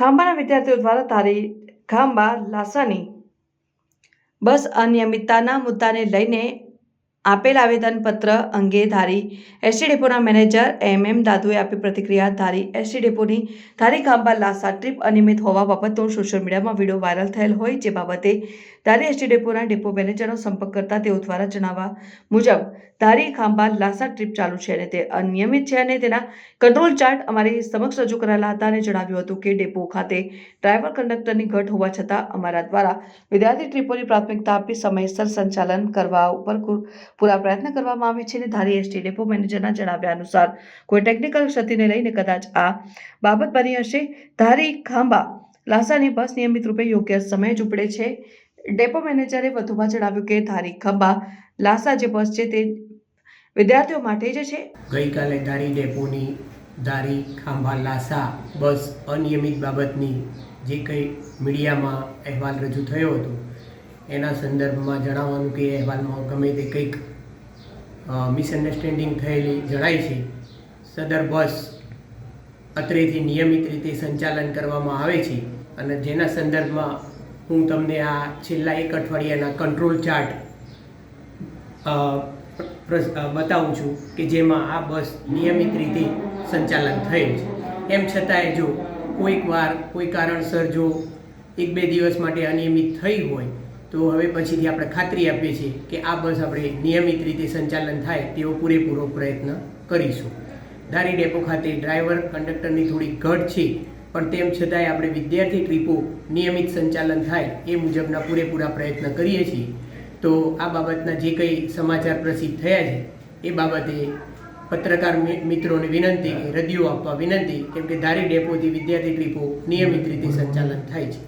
ખાંભાના વિદ્યાર્થીઓ દ્વારા ધારી ખાંભા લાસાની બસ અનિયમિતતાના મુદ્દાને લઈને આપેલ આવેદનપત્ર અંગે ધારી એસટી ડેપોના મેનેજર એમ દાદુએ આપી પ્રતિક્રિયા. ધારી એસટી ડેપોની ધારી ખાંભા લાસા ટ્રીપ અનિયમિત હોવા બાબતનો સોશિયલ મીડિયામાં વિડીયો વાયરલ થયેલ હોય, જે બાબતે ધારી એસટી ડેપોના ડેપો મેનેજરનો સંપર્ક કરતા તેઓ દ્વારા જણાવ્યા મુજબ ધારી ખાંભા લાસા ટ્રીપ ચાલુ છે અને તે અનિયમિત છે અને તેના કંટ્રોલ ચાર્ટ અમારી સમક્ષ રજૂ કરાયેલા હતા અને જણાવ્યું હતું કે ડેપો ખાતે ડ્રાઈવર કંડક્ટરની ઘટ હોવા છતાં અમારા દ્વારા વિદ્યાર્થી ટ્રીપોની પ્રાથમિકતા આપી સમયસર સંચાલન કરવા ઉપર પૂરા પ્રયત્ન કરવામાં આવે છે. અને ધારી એસટી ડેપો મેનેજરના જણાવ્યા અનુસાર કોઈ ટેકનિકલ ક્ષતિને લઈને કદાચ આ બાબત બની હશે. ધારી ખાંભા લાસાની બસ નિયમિત રૂપે યોગ્ય સમયે જ ઉપડે છે. ડેપો મેનેજરે વધુમાં જણાવ્યું કે ધારી ખાંભા લાસા જે બસ છે તે વિદ્યાર્થીઓ માટે જ છે. ગઈકાલે ધારી ડેપોની ધારી ખાંભા લાસા બસ અનિયમિત બાબતની જે કંઈ મીડિયામાં અહેવાલ રજૂ થયો હતો એના સંદર્ભમાં જણાવવાનું કે અહેવાલમાં ગમે તે કંઈક મિસઅન્ડરસ્ટેન્ડિંગ થયેલી જણાય છે. સદર બસ અત્રેથી નિયમિત રીતે સંચાલન કરવામાં આવે છે અને જેના સંદર્ભમાં હું તમને આ છેલ્લા એક અઠવાડિયાના કંટ્રોલ ચાર્ટ બતાવું છું કે જેમાં આ બસ નિયમિત રીતે સંચાલન થયેલ છે. એમ છતાંય જો કોઈક વાર કોઈ કારણસર જો 1-2 દિવસ માટે અનિયમિત થઈ હોય તો હવે પછીથી આપણે ખાતરી આપીએ છીએ કે આ બસ આપણે નિયમિત રીતે સંચાલન થાય તેવો પૂરેપૂરો પ્રયત્ન કરીશું. ધારી ડેપો ખાતે ડ્રાઈવર કંડક્ટરની થોડી ઘટ છે, પણ તેમ છતાંય આપણે વિદ્યાર્થી ટ્રીપો નિયમિત સંચાલન થાય એ મુજબના પૂરેપૂરા પ્રયત્ન કરીએ છીએ. તો આ બાબતના જે કંઈ સમાચાર પ્રસિદ્ધ થયા છે એ બાબતે પત્રકાર મિત્રોને વિનંતી કે રદિયો આપવા વિનંતી, કેમ કે ધારી ડેપોથી વિદ્યાર્થી ટ્રીપો નિયમિત રીતે સંચાલન થાય છે.